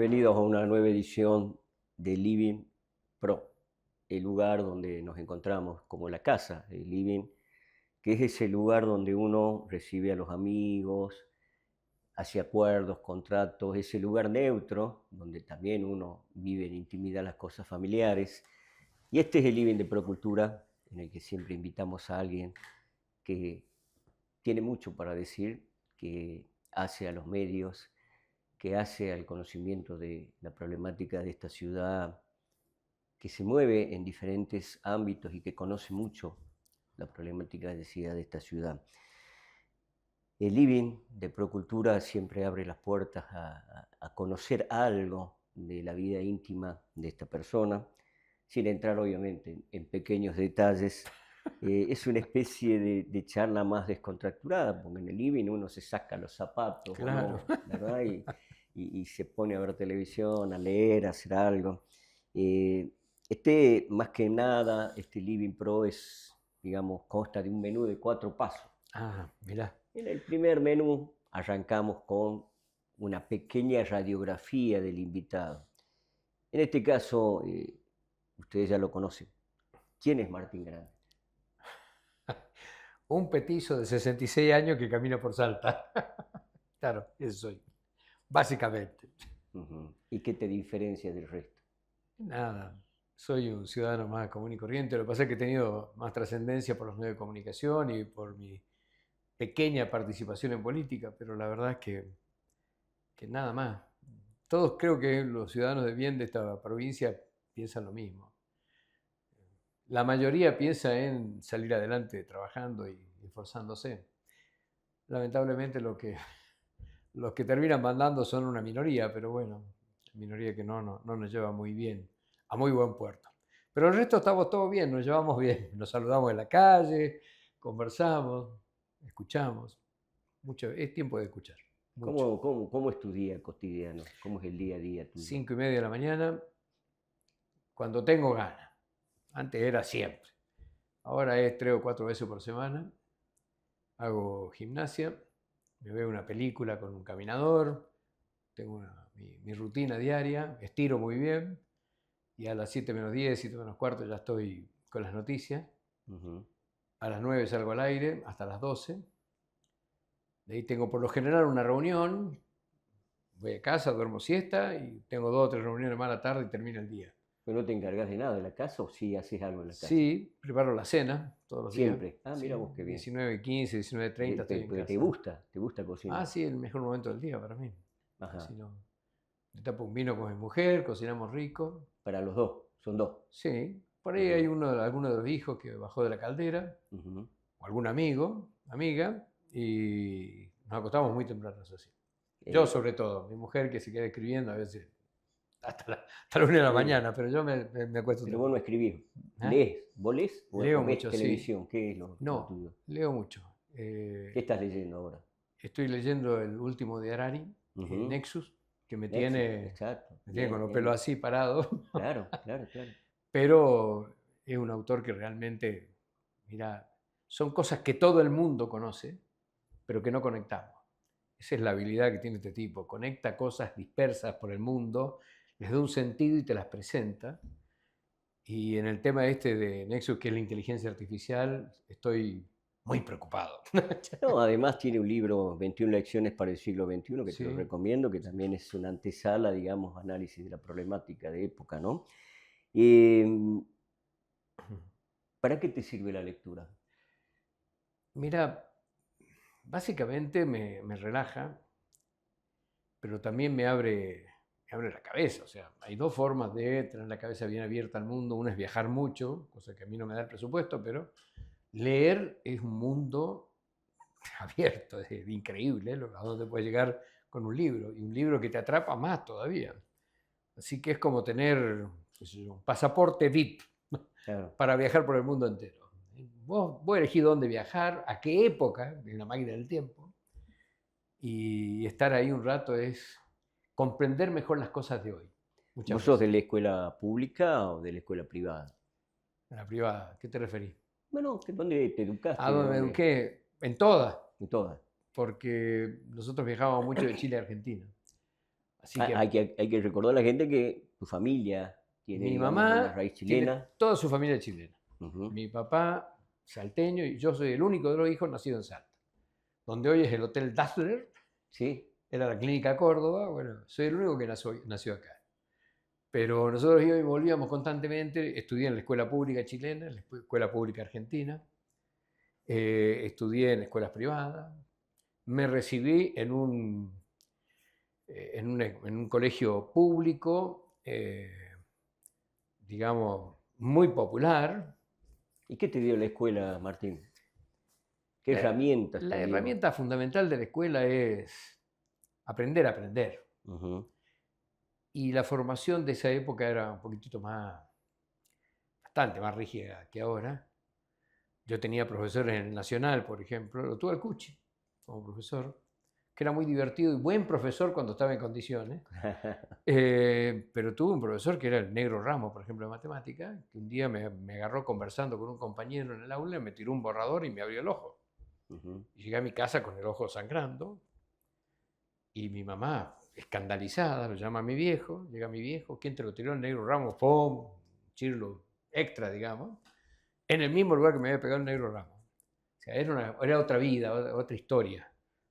Bienvenidos a una nueva edición de Living Pro, el lugar donde nos encontramos como la casa, el living, que es ese lugar donde uno recibe a los amigos, hace acuerdos, contratos, ese lugar neutro donde también uno vive en intimidad las cosas familiares. Y este es el living de Procultura, en el que siempre invitamos a alguien que tiene mucho para decir, que hace a los medios, que hace al conocimiento de la problemática de esta ciudad, que se mueve en diferentes ámbitos y que conoce mucho la problemática de esta ciudad. El living de Procultura siempre abre las puertas a conocer algo de la vida íntima de esta persona, sin entrar obviamente en pequeños detalles. Es una especie de charla más descontracturada, porque en el living uno se saca los zapatos, Claro. ¿o no? ¿Verdad? Y se pone a ver televisión, a leer, a hacer algo. Más que nada, este Living Pro digamos, consta de un menú de 4 pasos. Ah, mirá. En el primer menú arrancamos con una pequeña radiografía del invitado. En este caso, ustedes ya lo conocen. ¿Quién es Martín Grande? Un petizo de 66 años que camina por Salta. Claro, eso soy. Básicamente. ¿Y qué te diferencia del resto? Nada. Soy un ciudadano más común y corriente. Lo que pasa es que he tenido más trascendencia por los medios de comunicación y por mi pequeña participación en política, pero la verdad es que nada más. Todos creo que los ciudadanos de bien de esta provincia piensan lo mismo. La mayoría piensa en salir adelante trabajando y esforzándose. Lamentablemente los que terminan mandando son una minoría, pero bueno, minoría que no nos lleva muy bien, a muy buen puerto. Pero el resto estamos todos bien, nos llevamos bien, nos saludamos en la calle, conversamos, escuchamos. Es tiempo de escuchar, mucho. ¿Cómo es tu día cotidiano? ¿Cómo es el día a día tuyo? 5:30 de la mañana, cuando tengo ganas. Antes era siempre. Ahora es 3 o 4 veces por semana. Hago gimnasia, me veo una película con un caminador, tengo mi rutina diaria, estiro muy bien y a las 7 menos 10, 7 menos cuarto ya estoy con las noticias. Ujú. A las 9 salgo al aire hasta las 12. De ahí tengo por lo general una reunión, voy a casa, duermo siesta y tengo 2 o 3 reuniones más a la tarde y termina el día. ¿Pero no te encargas de nada de la casa o sí haces algo en la casa? Sí, preparo la cena todos los días. Siempre. Ah, mira Sí, vos qué bien. 19:15, 19:30 estoy en Pero te casa. gusta, te gusta Ah, cocinar. sí, el mejor momento del día para mí. Ajá. Cocino. Me tapo un vino con mi mujer, cocinamos rico. Para los dos, son dos. Sí, por ahí hay Ujú, alguno de los hijos que bajó de la caldera, ujú. o algún amigo, amiga, y nos acostamos muy temprano, eso sí. Yo Eh, sobre todo, mi mujer que se queda escribiendo a veces hasta la 1 de la sí, mañana, pero yo me acuesto pero vos no temprano. escribís. ¿Ah? ¿Lees? ¿Vos lees o Leo ves mucho, sí. televisión? ¿Qué es lo No, tuyo? leo mucho. ¿Qué estás leyendo ahora? Estoy leyendo el último de Harari, Ujú. Nexus, que Nexus, exacto. me tiene Bien, con los bien. pelos así parados. Claro, claro, claro. Pero es un autor que realmente, mira, son cosas que todo el mundo conoce, pero que no conectamos. Esa es la habilidad que tiene este tipo. Conecta cosas dispersas por el mundo, les da un sentido y te las presenta. Y en el tema este de Nexus, que es la inteligencia artificial, estoy muy preocupado. No, además tiene un libro, 21 lecciones para el siglo XXI, que te lo Sí, recomiendo, que sí. también es una antesala, digamos, análisis de la problemática de época, ¿no? Eh, ¿Para qué te sirve la lectura? Mira, básicamente me relaja, pero también me abre la cabeza. O sea, hay dos formas de tener la cabeza bien abierta al mundo. Una es viajar mucho, cosa que a mí no me da el presupuesto, pero leer es un mundo abierto, es increíble a dónde puedes llegar con un libro, y un libro que te atrapa más todavía. Así que es como tener, qué sé yo, un pasaporte VIP Claro. para viajar por el mundo entero. Vos elegís dónde viajar, a qué época, en la máquina del tiempo, y estar ahí un rato es comprender mejor las cosas de hoy, muchas ¿Vos sos de veces. la escuela pública o de la escuela privada? En la privada, ¿qué te referís? Bueno, ¿dónde te ¿A educaste? ¿De dónde me dónde? eduqué? En todas, En todas. porque nosotros viajábamos mucho de Chile a Argentina. Así que Hay que recordar a la gente que tu familia tiene, mi digamos, una mamá raíz tiene chilena. toda su familia chilena. Ujú. Mi papá salteño y yo soy el único de los hijos nacido en Salta, donde hoy es el Hotel Dazzler, Sí. era la Clínica Córdoba. Bueno, soy el único que nació acá. Pero nosotros íbamos y volvíamos constantemente. Estudié en la escuela pública chilena, en la escuela pública argentina. Estudié en escuelas privadas. Me recibí en un colegio público, digamos, muy popular. ¿Y qué te dio la escuela, Martín? ¿Qué La, herramientas te la dio? herramienta fundamental de la escuela es aprender a aprender. Ujú. Y la formación de esa época era un poquitito bastante más rígida que ahora. Yo tenía profesores en el Nacional, por ejemplo, lo tuve al Cuchi como profesor, que era muy divertido y buen profesor cuando estaba en condiciones. Pero tuve un profesor que era el Negro Ramos, por ejemplo, de matemática, que un día me agarró conversando con un compañero en el aula, me tiró un borrador y me abrió el ojo. Ujú. Y llegué a mi casa con el ojo sangrando y mi mamá, escandalizada, lo llama a mi viejo, llega mi viejo, ¿quién te lo tiró? El Negro Ramos, ¡pum! Chirlo extra, digamos, en el mismo lugar que me había pegado el Negro Ramos. O sea, era otra vida, otra historia,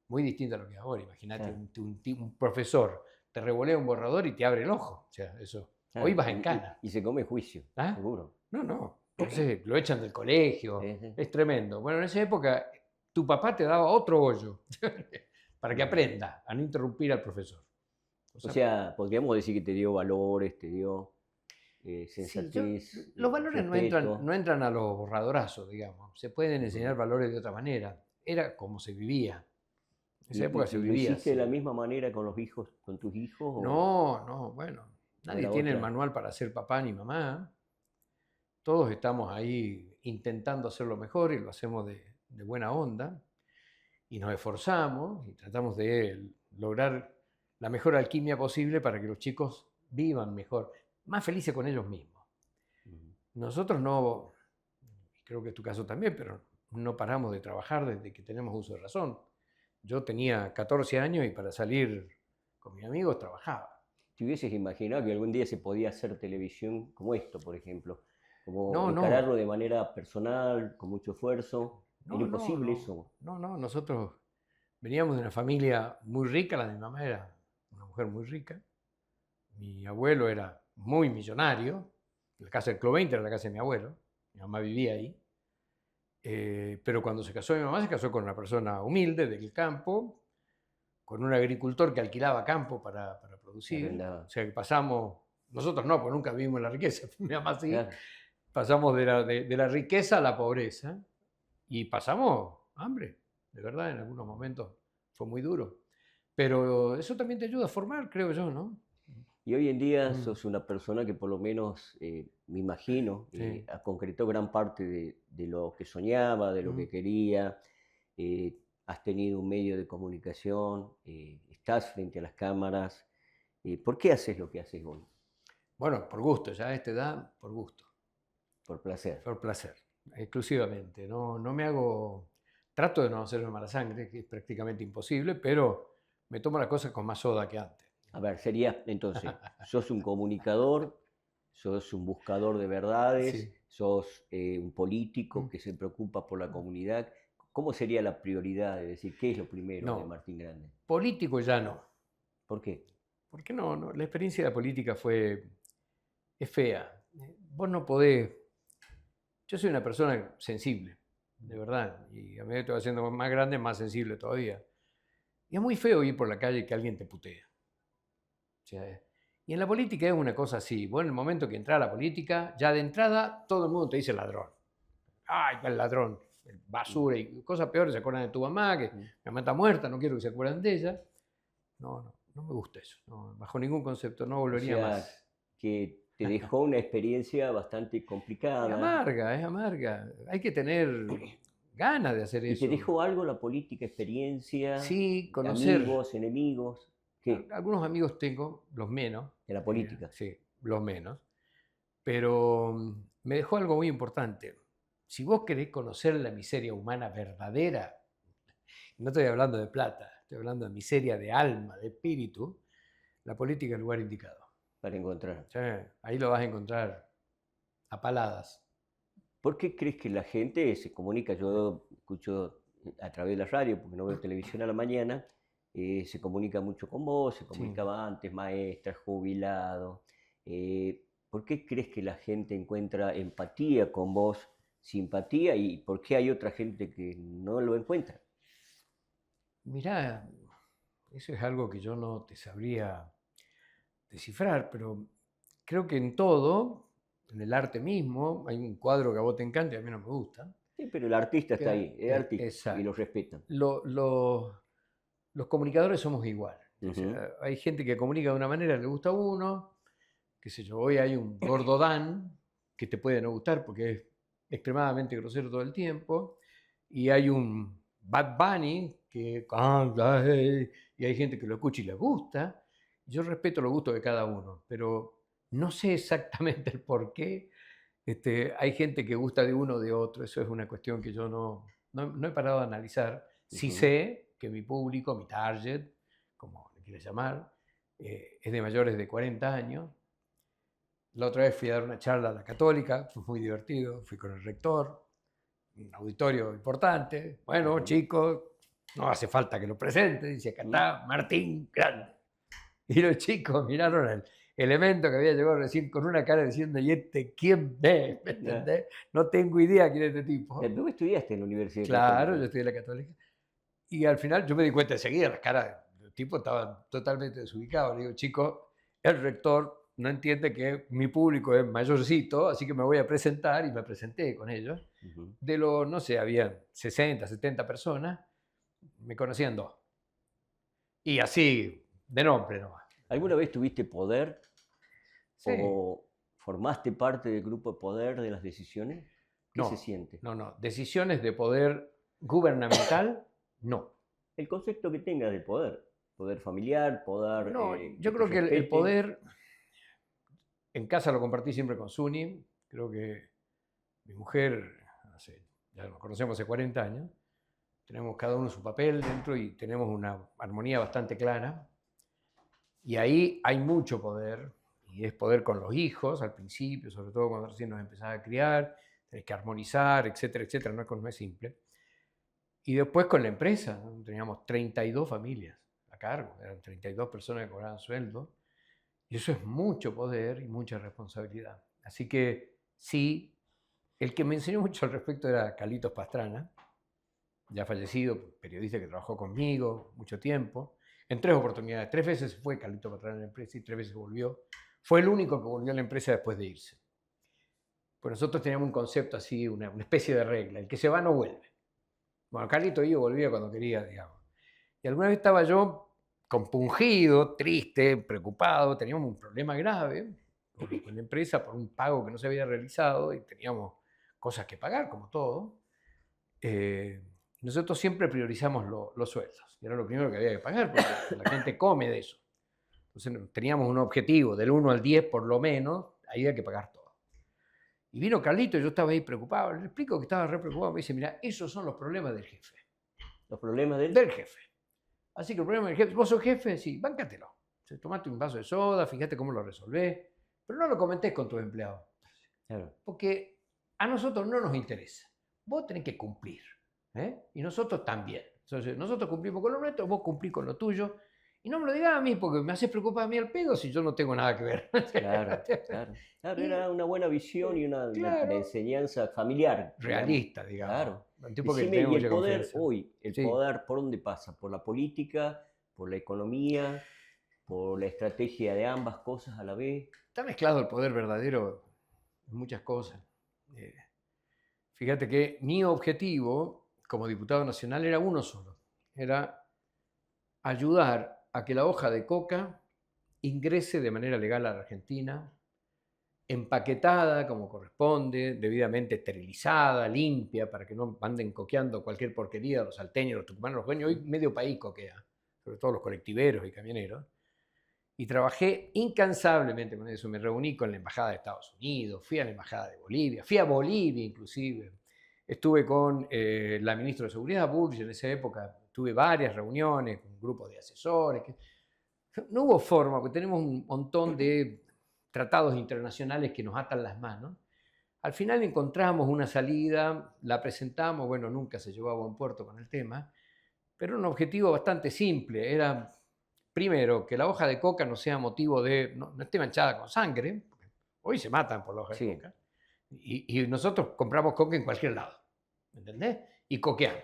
muy distinta a lo que es ahora. Imagínate, Claro, un profesor te revolea un borrador y te abre el ojo. O sea, eso. Hoy claro. vas en cana. Y se come juicio, ¿Ah? seguro. No, no. Entonces lo echan del colegio. Sí, sí. Es tremendo. Bueno, en esa época tu papá te daba otro hoyo para que Ujú. aprenda a no interrumpir al profesor. O O sea, sea, podríamos decir que te dio valores, te dio sí, sensatez, los valores respeto. no entran a los borradorazos, digamos. Se pueden Ujú. enseñar valores de otra manera. Era como se vivía. En esa época se Y lo vivía hiciste de la así. misma manera con los hijos, con tus hijos No, no, bueno. o Nadie era tiene el otra? manual para ser papá ni mamá. Todos estamos ahí intentando hacerlo mejor y lo hacemos de buena onda. Y nos esforzamos y tratamos de lograr la mejor alquimia posible para que los chicos vivan mejor, más felices con ellos mismos. Ujú. Nosotros no, creo que es tu caso también, pero no paramos de trabajar desde que tenemos uso de razón. Yo tenía 14 años y para salir con mis amigos trabajaba. ¿Te hubieses imaginado que algún día se podía hacer televisión como esto, por ejemplo? Como No, encararlo no, de manera personal, con mucho esfuerzo. ¿Era no, no, imposible no, eso? no, no. Nosotros veníamos de una familia muy rica, la de mi mamá era una mujer muy rica. Mi abuelo era muy millonario, la casa del Club 20 era la casa de mi abuelo, mi mamá vivía ahí. Pero cuando se casó mi mamá, se casó con una persona humilde del campo, con un agricultor que alquilaba campo para Se producir. O arrendaba. sea que pasamos, nosotros no, porque nunca vivimos la riqueza, mi mamá sí, Claro. pasamos de la riqueza a la pobreza y pasamos hambre, de verdad, en algunos momentos fue muy duro. Pero eso también te ayuda a formar, creo yo, ¿no? Y hoy en día Mm, sos una persona que por lo menos, me imagino, sí. ha concretado gran parte de lo que soñaba, de lo Mm. que quería. Has tenido un medio de comunicación, estás frente a las cámaras. ¿Por qué haces lo que haces hoy? Bueno, por gusto, ya a esta edad, por gusto, Por placer. por placer, exclusivamente. No, no me hago, trato de no hacerme mala sangre, que es prácticamente imposible, pero me tomo las cosas con más soda que antes. A ver, sería entonces, sos un comunicador, sos un buscador de verdades, Sí. sos un político Mm. que se preocupa por la comunidad. ¿Cómo sería la prioridad de decir qué es lo primero de No, Martín Grande? político ya no. ¿Por qué? ¿Por qué no? No, la experiencia de la política es fea. Vos no podés, yo soy una persona sensible, de verdad, y a medida que te vas haciendo más grande, más sensible todavía. Y es muy feo ir por la calle y que alguien te putee. O sea, y en la política es una cosa así. Vos en el momento que entras a la política, ya de entrada todo el mundo te dice ladrón. ¡Ay, el ladrón! Mm, Basura y cosas peores. Se acuerdan de tu mamá, que mm. mi mamá está muerta, no quiero que se acuerden de ella. No, no, no me gusta eso. No, bajo ningún concepto, no O volvería sea, más. que te dejó una experiencia bastante complicada. Es amarga. Hay que tener ganas de hacer ¿Y te eso. dejó algo la política, experiencia, Sí, conocer. amigos, enemigos? ¿Qué? Algunos amigos tengo, los menos. De la política. Sí, los menos. Pero me dejó algo muy importante. Si vos querés conocer la miseria humana verdadera, no estoy hablando de plata, estoy hablando de miseria de alma, de espíritu, la política es el lugar indicado. para encontrar. Sí, ahí lo vas a encontrar a paladas. ¿Por qué crees que la gente se comunica? Yo escucho a través de la radio, porque no veo televisión a la mañana, se comunica mucho con vos, se Sí. comunicaba antes, maestras, jubilados. ¿Por qué crees que la gente encuentra empatía con vos, simpatía, y por qué hay otra gente que no lo encuentra? Mirá, eso es algo que yo no te sabría descifrar, pero creo que en todo, en el arte mismo, hay un cuadro que a vos te encanta y a mí no me gusta. Sí, pero el artista está ahí, es artista, y Exacto. lo respetan. Los comunicadores somos igual. O Ujú. sea, hay gente que comunica de una manera, le gusta a uno, qué sé yo, hoy hay un Gordo Dan que te puede no gustar porque es extremadamente grosero todo el tiempo, y hay un Bad Bunny que canta, y hay gente que lo escucha y le gusta. Yo respeto los gustos de cada uno, pero no sé exactamente el por qué. Hay gente que gusta de uno o de otro, eso es una cuestión que yo no he parado de analizar. Sí Ujú. sé que mi público, mi target, como le quieras llamar, es de mayores de 40 años. La otra vez fui a dar una charla a la Católica, fue muy divertido, fui con el rector, un auditorio importante. Bueno, Ujú. chicos, no hace falta que lo presente, dice, acá está Martín Grande. Y los chicos miraron el elemento que había llegado recién con una cara diciendo, ¿y este quién es? ¿Me entendés? No tengo idea quién es este tipo. Tú estudiaste en la Universidad Claro, yo Católica. estudié en la Católica. Y al final yo me di cuenta enseguida, las caras del tipo estaban totalmente desubicados. Le digo, chicos, el rector no entiende que mi público es mayorcito, así que me voy a presentar, y me presenté con ellos. Ujú. De los, no sé, había 60, 70 personas, me conocían dos. Y así, de nombre nomás. ¿Alguna vez tuviste poder Sí, o formaste parte del grupo de poder de las decisiones? ¿Qué se no, siente? no. Decisiones de poder gubernamental, no. El concepto que tengas de poder, poder familiar, poder No, que yo te creo que el respeten. poder, en casa lo compartí siempre con Suni. Creo que mi mujer, ya nos conocemos hace 40 años, tenemos cada uno su papel dentro y tenemos una armonía bastante clara. Y ahí hay mucho poder, y es poder con los hijos al principio, sobre todo cuando recién nos empezás a criar, tenés que armonizar, etcétera, etcétera, no es simple. Y después con la empresa, ¿no? Teníamos 32 familias a cargo, eran 32 personas que cobraban sueldo, y eso es mucho poder y mucha responsabilidad. Así que sí, el que me enseñó mucho al respecto era Carlitos Pastrana, ya fallecido, periodista que trabajó conmigo mucho tiempo, en 3 oportunidades. 3 veces fue Carlitos Pastrana en la empresa y 3 veces volvió. Fue el único que volvió a la empresa después de irse. Pues nosotros teníamos un concepto así, una especie de regla: el que se va no vuelve. Bueno, Carlito yo volvía cuando quería, digamos. Y alguna vez estaba yo compungido, triste, preocupado, teníamos un problema grave con la empresa por un pago que no se había realizado y teníamos cosas que pagar, como todo. Nosotros siempre priorizamos los sueldos, y era lo primero que había que pagar, porque la gente come de eso. Entonces teníamos un objetivo del 1 al 10 por lo menos, ahí había que pagar todo. Y vino Carlito y yo estaba ahí preocupado, le explico que estaba re preocupado, me dice, mira, esos son los problemas del jefe. Los problemas del... Del jefe. Así que el problema del jefe, vos sos jefe, sí, báncatelo. Tomate un vaso de soda, fíjate cómo lo resolvés, pero no lo comentés con tus empleados. Claro. Porque a nosotros no nos interesa. Vos tenés que cumplir. Y nosotros también. Entonces, nosotros cumplimos con lo nuestro, vos cumplís con lo tuyo. Y no me lo digas a mí porque me haces preocupar a mí al pedo si yo no tengo nada que ver. Claro, claro. Claro, Y, era una buena visión y una claro, enseñanza familiar, digamos. realista, digamos. Claro. Un tipo que le Decime, ¿y tengo el mucha poder confianza. hoy? ¿El Sí. poder por dónde pasa? ¿Por la política? ¿Por la economía? ¿Por la estrategia de ambas cosas a la vez? Está mezclado el poder verdadero en muchas cosas. Eh, Fíjate que mi objetivo como diputado nacional era uno solo. Era ayudar a que la hoja de coca ingrese de manera legal a la Argentina, empaquetada como corresponde, debidamente esterilizada, limpia, para que no anden coqueando cualquier porquería los salteños, los tucumanos, los dueños. Hoy medio país coquea, sobre todo los colectiveros y camioneros. Y trabajé incansablemente con eso. Me reuní con la Embajada de Estados Unidos, fui a la Embajada de Bolivia, fui a Bolivia inclusive. Estuve con la ministra de Seguridad, Burge, en esa época. Tuve varias reuniones con un grupo de asesores. No hubo forma, porque tenemos un montón de tratados internacionales que nos atan las manos. Al final encontramos una salida, la presentamos, bueno, nunca se llevó a buen puerto con el tema, pero un objetivo bastante simple. Era, primero, que la hoja de coca no sea motivo de, no esté manchada con sangre. Hoy se matan por la hoja de Sí. coca. Y nosotros compramos coca en cualquier lado, ¿me entendés? Y coqueamos.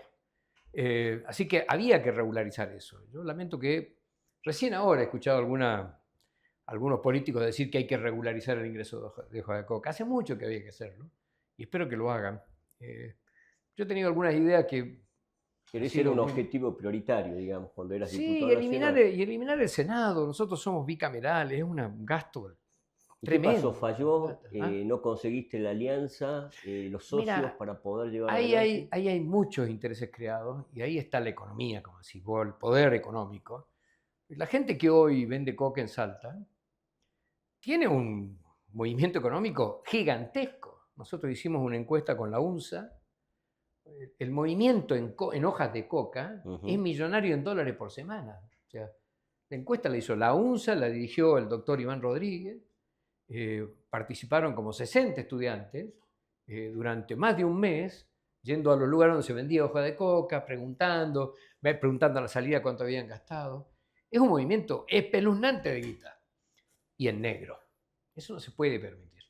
Así que había que regularizar eso. Yo lamento que recién ahora he escuchado algunos políticos decir que hay que regularizar el ingreso de hoja de coca. Hace mucho que había que hacerlo y espero que lo hagan. Yo he tenido algunas ideas que... ¿Querés ser un objetivo prioritario, digamos, cuando eras Sí, diputado y eliminar, nacional? y eliminar el Senado. Nosotros somos bicamerales, es un gasto ¿Y qué pasó? tremendo. ¿Falló? ¿Ah? ¿No conseguiste la alianza, los socios Mira, para poder llevar ahí adelante? hay muchos intereses creados y ahí está la economía, como decís vos, el poder económico. La gente que hoy vende coca en Salta tiene un movimiento económico gigantesco. Nosotros hicimos una encuesta con la UNSA. El movimiento en hojas de coca es millonario en dólares por semana. O sea, la encuesta la hizo la UNSA, la dirigió el doctor Iván Rodríguez. Participaron como 60 estudiantes durante más de un mes, yendo a los lugares donde se vendía hoja de coca, preguntando a la salida cuánto habían gastado. Es un movimiento espeluznante de guita y en negro. Eso no se puede permitir.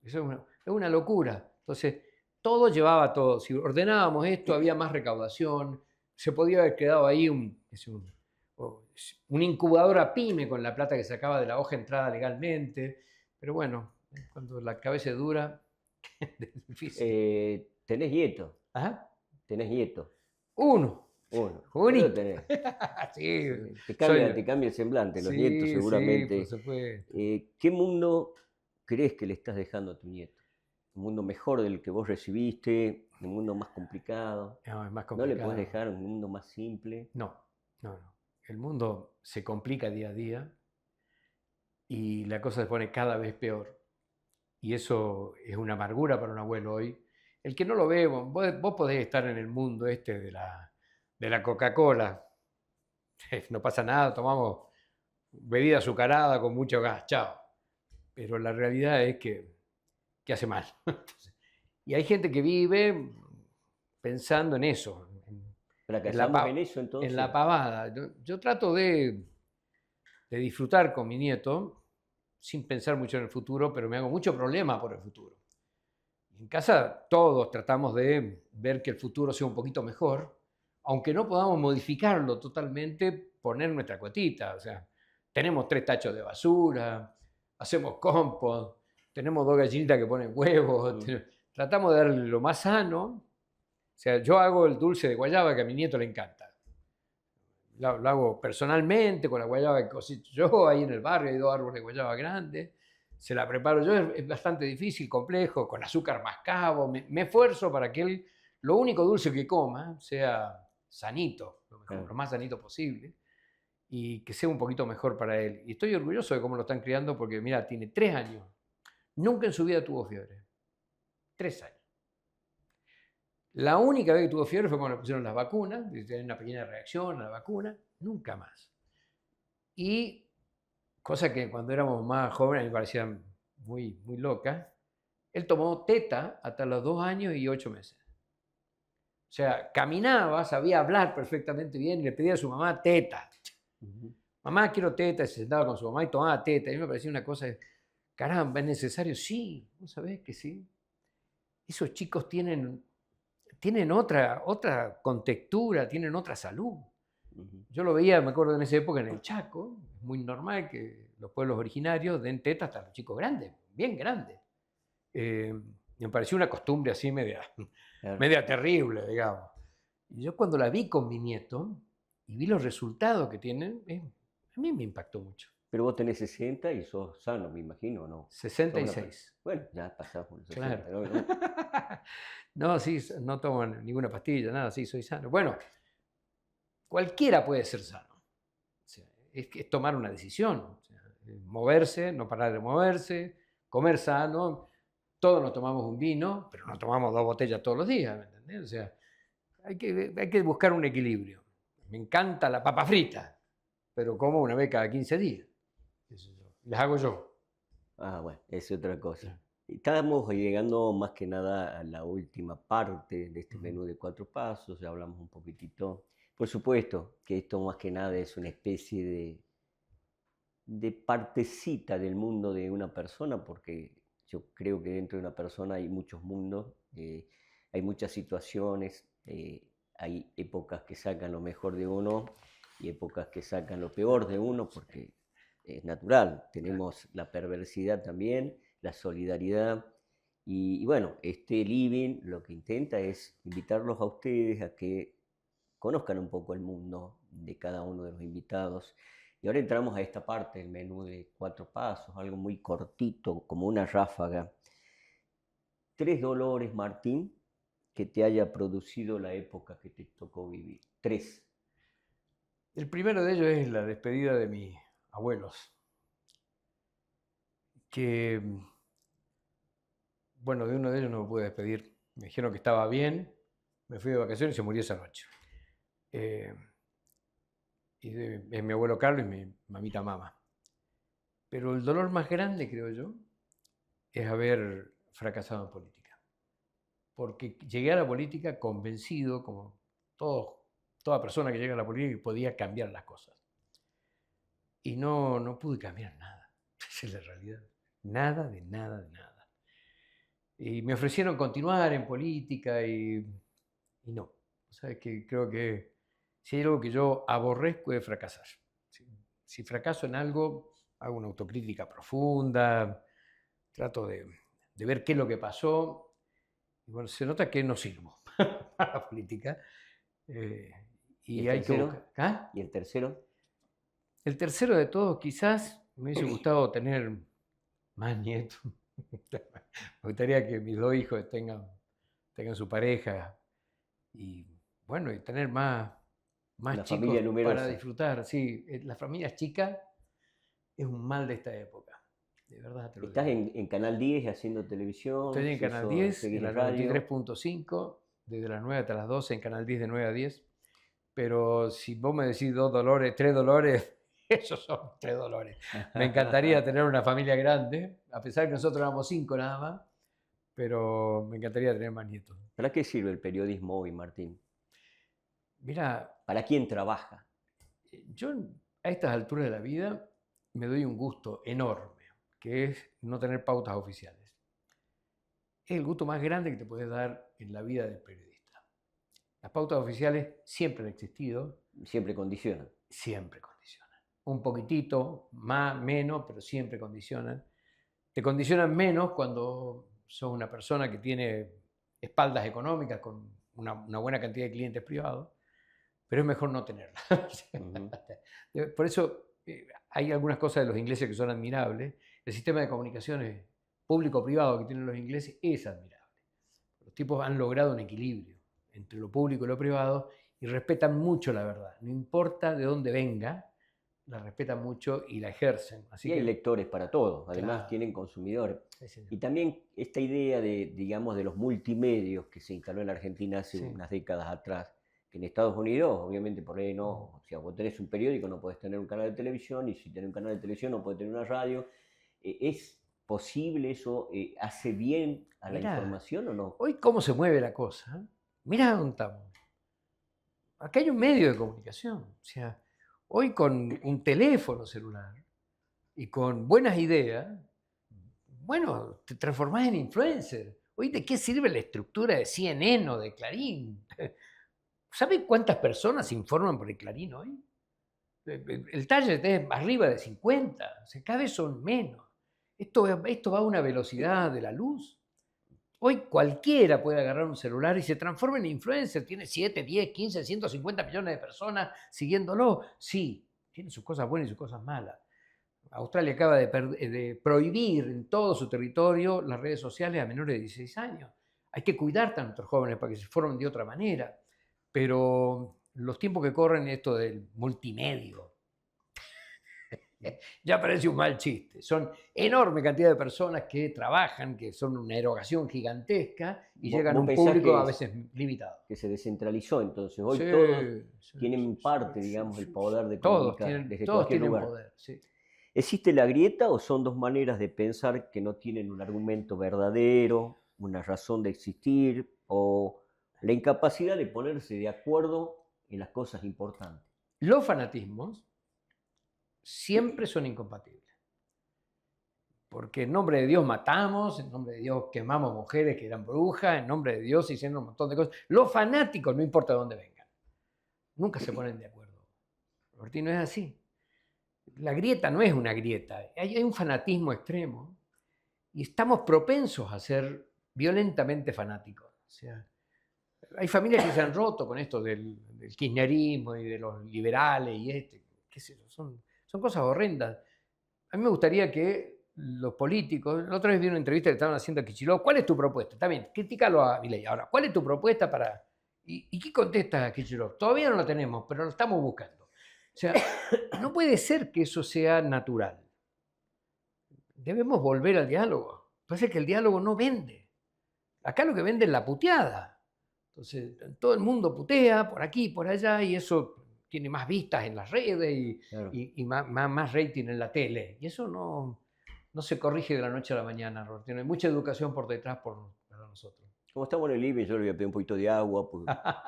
Eso es una locura. Entonces, todo llevaba a todo. Si ordenábamos esto, había más recaudación. Se podía haber quedado ahí un incubadora pyme con la plata que sacaba de la hoja entrada legalmente. Pero bueno, cuando la cabeza es dura, es difícil. ¿Tenés nieto? ¿Ah? ¿Tenés nieto? Uno. Uno. Pero Unito. tenés. Sí, Te cambia el semblante, los nietos sí, sí, por seguramente. supuesto. ¿Qué mundo crees que le estás dejando a tu nieto? ¿Un mundo mejor del que vos recibiste? ¿Un mundo más complicado? No, es más ¿No le complicado. podés dejar un mundo más simple? No. El mundo se complica día a día y la cosa se pone cada vez peor. Y eso es una amargura para un abuelo hoy. El que no lo ve, vos podés estar en el mundo este de la Coca-Cola. No pasa nada, tomamos bebida azucarada con mucho gas, chao. Pero la realidad es que hace mal. Y hay gente que vive pensando en eso, ¿Fracasamos en eso en entonces? la pavada. Yo trato de disfrutar con mi nieto sin pensar mucho en el futuro, pero me hago mucho problema por el futuro. En casa todos tratamos de ver que el futuro sea un poquito mejor, aunque no podamos modificarlo totalmente, poner nuestra cuotita. O sea, tenemos 3 tachos de basura, hacemos compost, tenemos 2 gallinitas que ponen huevos, tratamos de darle lo más sano. O sea, yo hago el dulce de guayaba que a mi nieto le encanta. Lo hago personalmente con la guayaba que cosecho yo, ahí en el barrio hay 2 árboles de guayaba grandes. Se la preparo yo, es bastante difícil, complejo, con azúcar mascabo. Me esfuerzo para que él, lo único dulce que coma sea sanito, lo más sanito posible, y que sea un poquito mejor para él. Y estoy orgulloso de cómo lo están criando porque, mira, tiene 3 años. Nunca en su vida tuvo fiebre. 3 años. La única vez que tuvo fiebre fue cuando le pusieron las vacunas, tenía una pequeña reacción a la vacuna, nunca más. Y cosa que cuando éramos más jóvenes me parecía muy, muy loca, él tomó teta hasta los 2 años y 8 meses. O sea, caminaba, sabía hablar perfectamente bien y le pedía a su mamá teta. Mamá, quiero teta, y se sentaba con su mamá y tomaba teta. Y a mí me parecía una cosa, caramba, ¿es necesario? Sí, ¿no sabés que sí? Esos chicos tienen otra contextura, tienen otra salud. Yo lo veía, me acuerdo en esa época en el Chaco, es muy normal que los pueblos originarios den teta hasta los chicos grandes, bien grandes. Me pareció una costumbre así media terrible, digamos. Y yo cuando la vi con mi nieto y vi los resultados que tienen, a mí me impactó mucho. Pero vos tenés 60 y sos sano, me imagino, ¿no? 66. Bueno, ya pasamos los 60. Claro. No, sí, no tomo ninguna pastilla, nada, sí, soy sano. Bueno, cualquiera puede ser sano. O sea, es tomar una decisión. O sea, moverse, no parar de moverse, comer sano. Todos nos tomamos un vino, pero no tomamos 2 botellas todos los días, ¿me entendés? O sea, hay que buscar un equilibrio. Me encanta la papa frita, pero como una vez cada 15 días. Qué sé yo. Las hago yo. Ah, bueno, es otra cosa. Claro. Estamos llegando más que nada a la última parte de este Ujú. menú de 4 pasos, ya hablamos un poquitito. Por supuesto que esto más que nada es una especie de partecita del mundo de una persona, porque yo creo que dentro de una persona hay muchos mundos, hay muchas situaciones, hay épocas que sacan lo mejor de uno y épocas que sacan lo peor de uno, porque es natural, Claro. tenemos la perversidad también, la solidaridad. Y bueno, este living lo que intenta es invitarlos a ustedes a que conozcan un poco el mundo de cada uno de los invitados. Y ahora entramos a esta parte del menú de 4 pasos, algo muy cortito, como una ráfaga. 3 dolores, Martín, que te haya producido la época que te tocó vivir. 3. El primero de ellos es la despedida de mis abuelos, que, bueno, de uno de ellos no me pude despedir. Me dijeron que estaba bien, me fui de vacaciones y se murió esa noche. Eh, es mi abuelo Carlos y mi mamita Mama. Pero el dolor más grande, creo yo, es haber fracasado en política. Porque llegué a la política convencido, como toda persona que llega a la política, que podía cambiar las cosas. Y no pude cambiar nada. Esa es la realidad. Nada de nada de nada. Y me ofrecieron continuar en política y no. O sea, que creo que si hay algo que yo aborrezco es fracasar. Si fracaso en algo, hago una autocrítica profunda, trato de ver qué es lo que pasó. Y bueno, se nota que no sirvo para la política. eh, ¿Y el y hay que tercero? buscar. ¿Ah? ¿Y el tercero? El tercero de todos, quizás me hubiese gustado tener más nietos. Me gustaría que mis 2 hijos tengan su pareja y bueno, y tener más Una familia chicos para numerosa. disfrutar. Sí, la familia chica es un mal de esta época, de verdad te lo Estás digo. en Canal 10 haciendo televisión, Estoy en Canal 10, seguís en la en radio. 93.5, desde las 9 hasta las 12, en Canal 10 de 9 a 10. Pero si vos me decís 2 dolores, 3 dolores, esos son 3 dolores. Me encantaría tener una familia grande, a pesar de que nosotros éramos 5 nada más, pero me encantaría tener más nietos. ¿Para qué sirve el periodismo hoy, Martín? Mira, ¿Para quién trabaja? yo a estas alturas de la vida me doy un gusto enorme, que es no tener pautas oficiales. Es el gusto más grande que te puedes dar en la vida del periodista. Las pautas oficiales siempre han existido, Siempre condiciona. siempre condicionan. Un poquitito, más, menos, pero siempre condicionan. Te condicionan menos cuando sos una persona que tiene espaldas económicas con una buena cantidad de clientes privados, pero es mejor no tenerlas. Ujú. Por eso hay algunas cosas de los ingleses que son admirables. El sistema de comunicaciones público-privado que tienen los ingleses es admirable. Los tipos han logrado un equilibrio entre lo público y lo privado y respetan mucho la verdad. No importa de dónde venga, la respetan mucho y la ejercen. Así Y hay que, lectores para todos, además claro, tienen consumidores. sí, señor. Y también esta idea de, digamos, de los multimedios que se instaló en Argentina hace Sí. unas décadas atrás, que en Estados Unidos, obviamente por ahí no, o sea, vos tenés un periódico, no podés tener un canal de televisión, y si tenés un canal de televisión no podés tener una radio. ¿Es posible eso? ¿Hace bien a la Mirá, información o no? hoy cómo se mueve la cosa. Mirá dónde estamos. Acá hay un medio de comunicación. O sea, hoy con un teléfono celular y con buenas ideas, bueno, te transformás en influencer. Hoy, ¿de qué sirve la estructura de CNN o de Clarín? ¿Sabe cuántas personas se informan por el Clarín hoy? El target es arriba de 50, o sea, cada vez son menos. Esto va a una velocidad de la luz. Hoy cualquiera puede agarrar un celular y se transforma en influencer. Tiene 7, 10, 15, 150 millones de personas siguiéndolo. Sí, tiene sus cosas buenas y sus cosas malas. Australia acaba de prohibir en todo su territorio las redes sociales a menores de 16 años. Hay que cuidar a nuestros jóvenes para que se formen de otra manera. Pero los tiempos que corren, esto del multimedio, Ya parece un mal chiste. Son enorme cantidad de personas que trabajan, que son una erogación gigantesca y llegan a Vos un pensás público a veces limitado. que se descentralizó, entonces hoy Sí, todos sí, tienen sí, parte, sí, digamos, el sí, poder sí. de comunicar desde Todos cualquier tienen lugar. poder, sí. ¿Existe la grieta o son dos maneras de pensar que no tienen un argumento verdadero, una razón de existir o la incapacidad de ponerse de acuerdo en las cosas importantes? Los fanatismos siempre son incompatibles. Porque en nombre de Dios matamos, en nombre de Dios quemamos mujeres que eran brujas, en nombre de Dios se hicieron un montón de cosas. Los fanáticos, no importa de dónde vengan, nunca se ponen de acuerdo. Robertino, es así. La grieta no es una grieta, hay un fanatismo extremo y estamos propensos a ser violentamente fanáticos. O sea, hay familias que se han roto con esto del kirchnerismo y de los liberales y qué sé yo, son cosas horrendas. A mí me gustaría que los políticos, la otra vez vi una entrevista que estaban haciendo a Kicillof, ¿cuál es tu propuesta? Está bien, critícalo a Milei. Ahora, ¿cuál es tu propuesta para...? ¿Y qué contesta Kicillof? Todavía no la tenemos, pero lo estamos buscando. O sea, no puede ser que eso sea natural. Debemos volver al diálogo. Parece que el diálogo no vende. Acá lo que vende es la puteada. Entonces, todo el mundo putea por aquí, por allá, y eso tiene más vistas en las redes Claro. y más rating en la tele. Y eso no se corrige de la noche a la mañana, Roberto. Hay mucha educación por detrás para nosotros. Como estamos en el living, yo le voy a pedir un poquito de agua, porque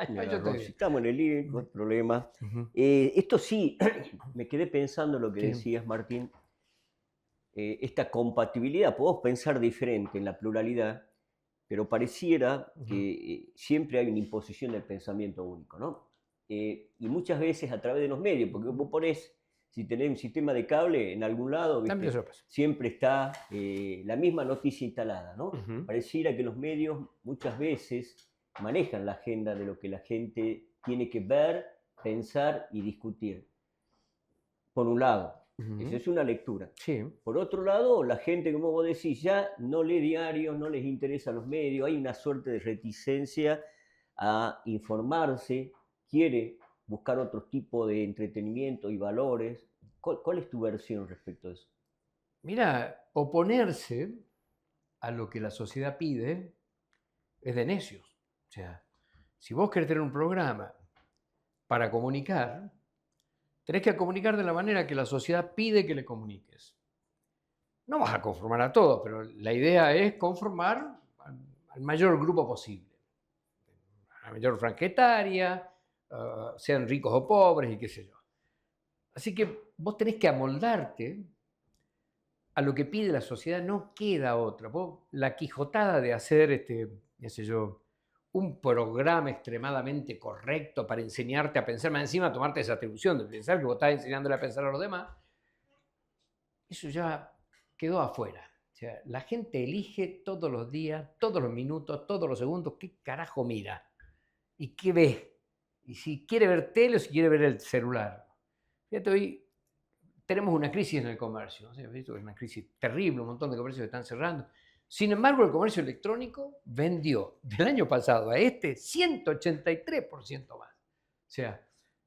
me Yo agarró. estoy Si bien. estamos en el living, no hay problema. Ujú. Esto sí, me quedé pensando en lo que Sí. decías, Martín, esta compatibilidad, podemos pensar diferente en la pluralidad, pero pareciera que siempre hay una imposición del pensamiento único, ¿no? Y muchas veces a través de los medios, porque vos ponés, si tenés un sistema de cable en algún lado, También ¿viste? eso pasa. Siempre está la misma noticia instalada, ¿no? Ujú. Pareciera que los medios muchas veces manejan la agenda de lo que la gente tiene que ver, pensar y discutir. Por un lado, esa es una lectura. Sí. Por otro lado, la gente, como vos decís, ya no lee diarios, no les interesan los medios, hay una suerte de reticencia a informarse, quiere buscar otro tipo de entretenimiento y valores. ¿Cuál es tu versión respecto a eso? Mira, oponerse a lo que la sociedad pide es de necios. O sea, si vos querés tener un programa para comunicar, tenés que comunicar de la manera que la sociedad pide que le comuniques. No vas a conformar a todos, pero la idea es conformar al mayor grupo posible. A la mayor franja etaria, sean ricos o pobres y qué sé yo. Así que vos tenés que amoldarte a lo que pide la sociedad, no queda otra. Vos, la quijotada de hacer, qué sé yo, un programa extremadamente correcto para enseñarte a pensar, más encima tomarte esa atribución de pensar que vos estás enseñándole a pensar a los demás, eso ya quedó afuera. O sea, la gente elige todos los días, todos los minutos, todos los segundos, qué carajo mira y qué ve. Y si quiere ver tele o si quiere ver el celular. Fíjate, hoy tenemos una crisis en el comercio. ¿Sí? Es una crisis terrible, un montón de comercios que están cerrando. Sin embargo, el comercio electrónico vendió del año pasado a 183% más. O sea,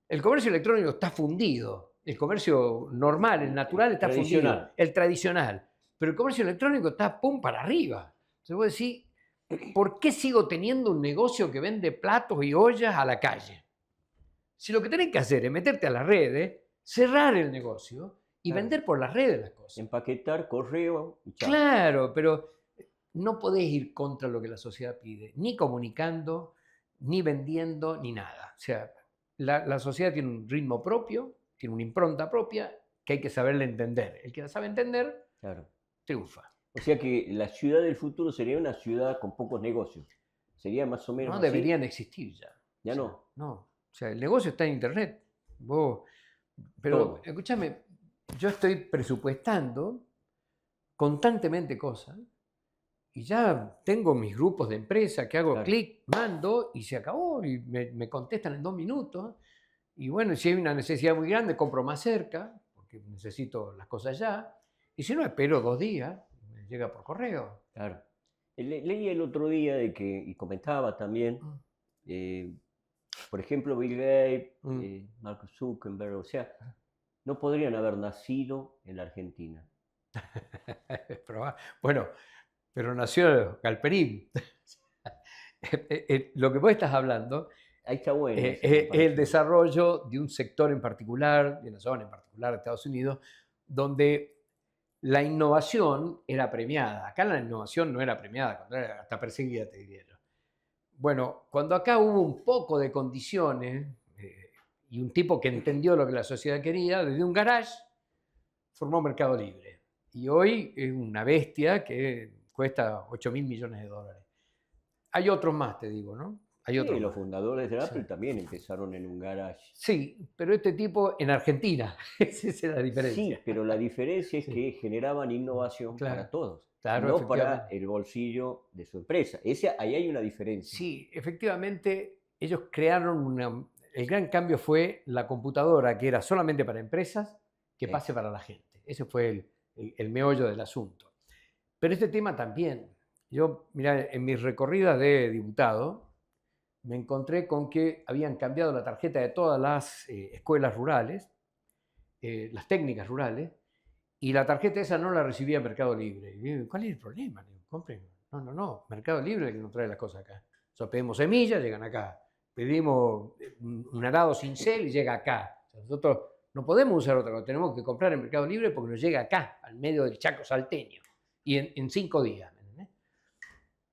el comercio electrónico está fundido. El comercio normal, el natural, está Tradicional. fundido. El tradicional. Pero el comercio electrónico está pum para arriba. Entonces vos decís, ¿por qué sigo teniendo un negocio que vende platos y ollas a la calle? Si lo que tenés que hacer es meterte a las redes, cerrar el negocio y Claro. vender por las redes las cosas. Empaquetar, correo y chao. Claro, pero no podés ir contra lo que la sociedad pide, ni comunicando, ni vendiendo, ni nada. O sea, la sociedad tiene un ritmo propio, tiene una impronta propia que hay que saberle entender. El que la sabe entender, Claro. triunfa. O sea que la ciudad del futuro sería una ciudad con pocos negocios. Sería más o menos No así. deberían existir ya. Ya O sea, no. No. O sea, el negocio está en Internet. Pero Todo. escúchame, yo estoy presupuestando constantemente cosas y ya tengo mis grupos de empresa que hago Claro. clic, mando y se acabó y me contestan en 2 minutos. Y bueno, si hay una necesidad muy grande, compro más cerca porque necesito las cosas ya. Y si no, espero 2 días, me llega por correo. Claro. Leí el otro día de que, y comentaba también, por ejemplo, Bill Gates, Mark Zuckerberg, o sea, no podrían haber nacido en la Argentina. Bueno, pero nació Galperín. Lo que vos estás hablando Ahí está bueno esa es el comparación. desarrollo de un sector en particular, de una zona en particular de Estados Unidos, donde la innovación era premiada. Acá la innovación no era premiada, era hasta perseguida, te diría yo. Bueno, cuando acá hubo un poco de condiciones y un tipo que entendió lo que la sociedad quería, desde un garage formó Mercado Libre. Y hoy es una bestia que cuesta 8.000 millones de dólares. Hay otros más, te digo, ¿no? Hay Sí, otros los más. fundadores de Sí. Apple también empezaron en un garage. Sí, pero este tipo en Argentina, esa es la diferencia. Sí, pero la diferencia es Sí. que generaban innovación Claro, para todos, claro, no para efectivamente. el bolsillo de su empresa. Ahí hay una diferencia. Sí, efectivamente, ellos crearon el gran cambio fue la computadora, que era solamente para empresas, que Sí. pase para la gente. Ese fue el meollo del asunto. Pero este tema también. Yo, mira, en mis recorridas de diputado, me encontré con que habían cambiado la tarjeta de todas las escuelas rurales, las técnicas rurales, y la tarjeta esa no la recibía Mercado Libre. Y digo, ¿cuál es el problema? Digo, compren. No, Mercado Libre es el que nos trae las cosas acá. Nosotros pedimos semillas, llegan acá. Pedimos un arado cincel y llega acá. O sea, nosotros no podemos usar otra cosa, tenemos que comprar en Mercado Libre porque nos llega acá, al medio del Chaco salteño, y en 5 días.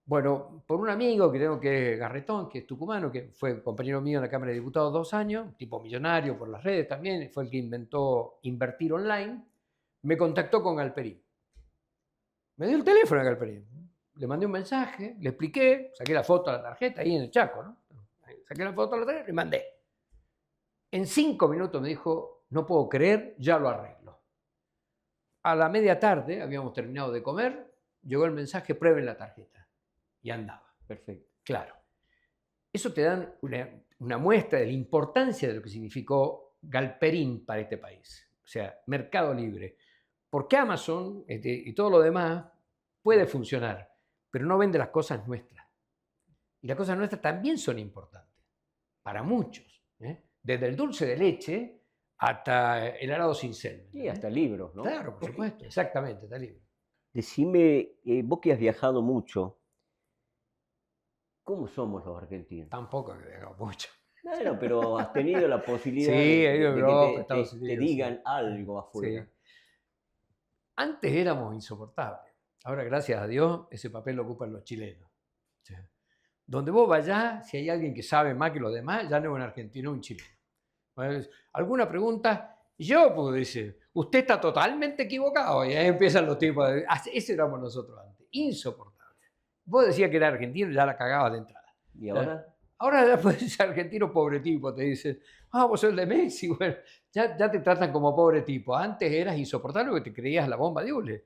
Bueno, por un amigo que tengo que es Garretón, que es tucumano, que fue compañero mío en la Cámara de Diputados 2 años, un tipo millonario por las redes también, fue el que inventó invertir online, me contactó con Galperín. Me dio el teléfono a Galperín. Le mandé un mensaje, le expliqué, saqué la foto de la tarjeta ahí en el Chaco, ¿no? Saqué la foto de la tarjeta y mandé. En 5 minutos me dijo, no puedo creer, ya lo arreglo. A la media tarde, habíamos terminado de comer, llegó el mensaje, prueben la tarjeta. Y andaba. Perfecto. Claro. Eso te da una muestra de la importancia de lo que significó Galperín para este país. O sea, Mercado Libre. Porque Amazon y todo lo demás puede funcionar, pero no vende las cosas nuestras. Y las cosas nuestras también son importantes, para muchos. Desde el dulce de leche hasta el arado cincel. Y hasta libros, ¿no? Claro, por supuesto, exactamente, está libre. Decime, vos que has viajado mucho, ¿cómo somos los argentinos? Tampoco que digamos mucho. Bueno, pero has tenido la posibilidad Sí, he ido a de Europa, que Estados te Unidos. digan Sí. algo afuera. Sí. Antes éramos insoportables. Ahora, gracias a Dios, ese papel lo ocupan los chilenos. Sí. Donde vos vayas, si hay alguien que sabe más que los demás, ya no es un argentino, es un chileno. Bueno, ¿alguna pregunta? Yo, pues dice, usted está totalmente equivocado. Y ahí empiezan los tipos. Ese éramos nosotros antes, insoportables. Vos decías que era argentino, ya la cagabas de entrada. ¿Y ahora? Ahora ya puedes ser argentino pobre tipo, te dicen, vos sos el de Messi, bueno, ya te tratan como pobre tipo. Antes eras insoportable porque te creías la bomba de hule.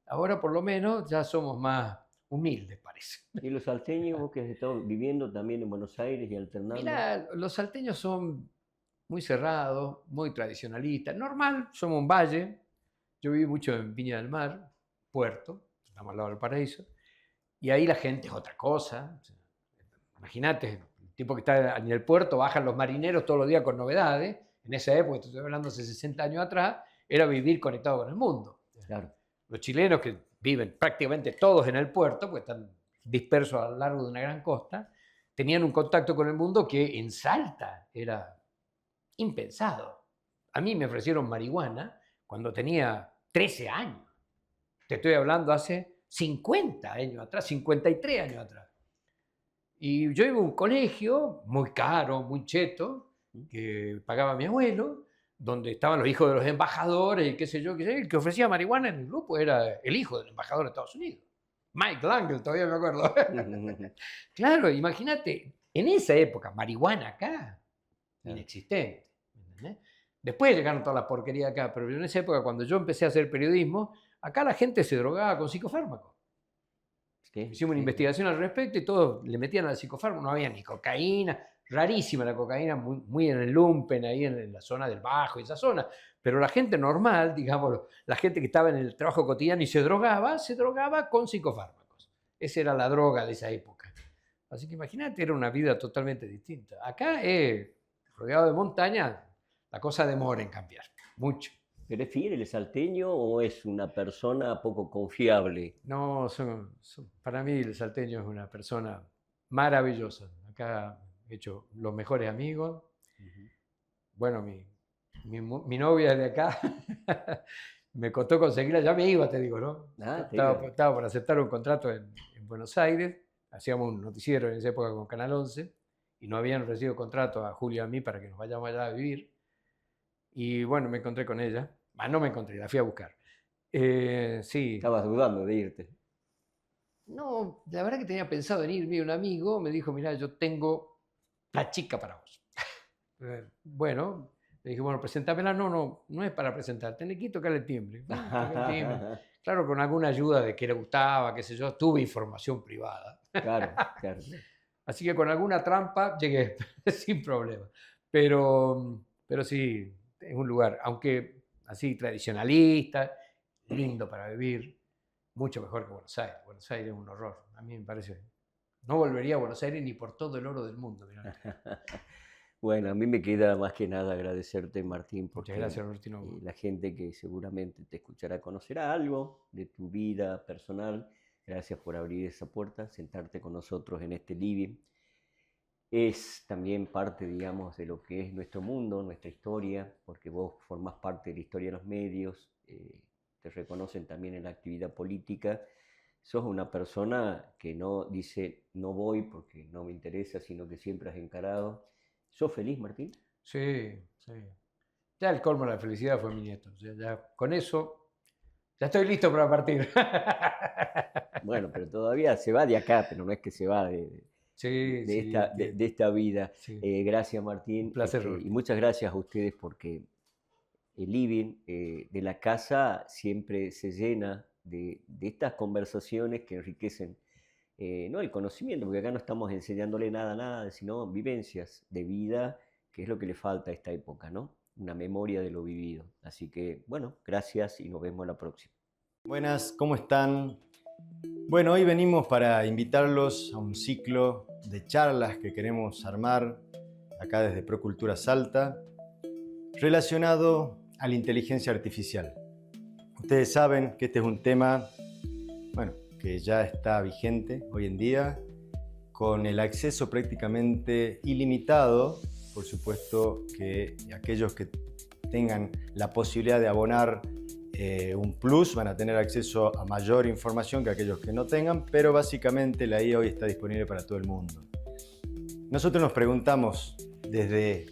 Ahora por lo menos ya somos más humildes, parece. ¿Y los salteños, vos que has estado viviendo también en Buenos Aires y alternando? Mira, los salteños son muy cerrados, muy tradicionalistas. Normal, somos un valle. Yo viví mucho en Viña del Mar, Puerto, estamos al lado del paraíso, y ahí la gente es otra cosa. Imagínate, el tipo que está en el puerto, bajan los marineros todos los días con novedades. En esa época, estoy hablando hace 60 años atrás, era vivir conectado con el mundo. Claro. Los chilenos que viven prácticamente todos en el puerto, pues están dispersos a lo largo de una gran costa, tenían un contacto con el mundo que en Salta era impensado. A mí me ofrecieron marihuana cuando tenía 13 años. Te estoy hablando hace 50 años atrás, 53 años atrás. Y yo iba a un colegio muy caro, muy cheto, que pagaba mi abuelo, donde estaban los hijos de los embajadores y qué sé yo, el que ofrecía marihuana en el grupo era el hijo del embajador de Estados Unidos, Mike Lange, todavía me acuerdo. Claro, imagínate, en esa época, marihuana acá, inexistente. ¿Entendés? Después llegaron todas las porquerías acá, pero en esa época, cuando yo empecé a hacer periodismo, acá la gente se drogaba con psicofármacos. Sí, hicimos una investigación al respecto y todos le metían al psicofármaco, no había ni cocaína, rarísima la cocaína, muy en el lumpen, ahí en la zona del Bajo, esa zona, pero la gente normal, digamos, la gente que estaba en el trabajo cotidiano y se drogaba con psicofármacos. Esa era la droga de esa época. Así que imagínate, era una vida totalmente distinta. Acá, rodeado de montaña, la cosa demora en cambiar, mucho. ¿Prefiere el salteño o es una persona poco confiable? No, para mí el salteño es una persona maravillosa. Acá he hecho los mejores amigos. Ujú. Bueno, mi novia es de acá. Me costó conseguirla, ya me iba, te digo, ¿no? Ah, te iba. Estaba por aceptar un contrato en Buenos Aires. Hacíamos un noticiero en esa época con Canal 11 y no habían recibido contrato a Julio y a mí para que nos vayamos allá a vivir. Y bueno, me encontré con ella. No me encontré, la fui a buscar. Sí, Estabas dudando de irte. no, la verdad que tenía pensado en irme. Un amigo me dijo, mira, yo tengo la chica para vos. Bueno, le dije, bueno, presentámela. No, no, no es para presentarte, le quito tocar el timbre. Toqué el timbre. Claro, con alguna ayuda de que le gustaba, qué sé yo, tuve información privada. Claro, claro. Así que con alguna trampa llegué sin problema. Pero sí, es un lugar, aunque así tradicionalista, lindo para vivir, mucho mejor que Buenos Aires. Buenos Aires es un horror, a mí me parece. No volvería a Buenos Aires ni por todo el oro del mundo. Mirá. Bueno, a mí me queda más que nada agradecerte, Martín, Muchas porque gracias, Robertino. la gente que seguramente te escuchará conocerá algo de tu vida personal. Gracias por abrir esa puerta, sentarte con nosotros en este living. Es también parte, digamos, de lo que es nuestro mundo, nuestra historia, porque vos formás parte de la historia de los medios, te reconocen también en la actividad política. Sos una persona que no dice no voy porque no me interesa, sino que siempre has encarado. ¿Sos feliz, Martín? Sí, sí. Ya el colmo de la felicidad fue mi nieto. O sea, ya con eso, ya estoy listo para partir. Bueno, pero todavía se va de acá, pero no es que se va Sí, sí, de esta vida. sí. Gracias, Un Martín, placer, y Robertino. muchas gracias a ustedes porque el living de la casa siempre se llena de estas conversaciones que enriquecen, no el conocimiento, porque acá no estamos enseñándole nada a nada, sino vivencias de vida, que es lo que le falta a esta época, ¿no? Una memoria de lo vivido. Así que, bueno, gracias y nos vemos la próxima. Buenas, ¿cómo están? Bueno, hoy venimos para invitarlos a un ciclo de charlas que queremos armar acá desde Procultura Salta, relacionado a la inteligencia artificial. Ustedes saben que este es un tema, bueno, que ya está vigente hoy en día, con el acceso prácticamente ilimitado, por supuesto que aquellos que tengan la posibilidad de abonar un plus van a tener acceso a mayor información que aquellos que no tengan, pero básicamente la IA hoy está disponible para todo el mundo. Nosotros nos preguntamos desde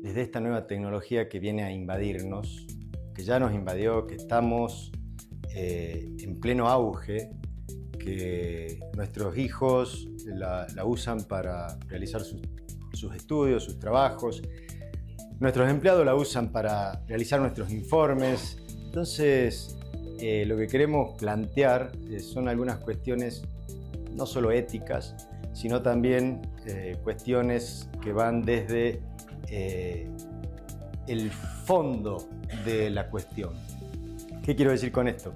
esta nueva tecnología que viene a invadirnos, que ya nos invadió, que estamos en pleno auge, que nuestros hijos la usan para realizar sus estudios, sus trabajos, nuestros empleados la usan para realizar nuestros informes. Entonces, lo que queremos plantear son algunas cuestiones no solo éticas, sino también cuestiones que van desde el fondo de la cuestión. ¿Qué quiero decir con esto?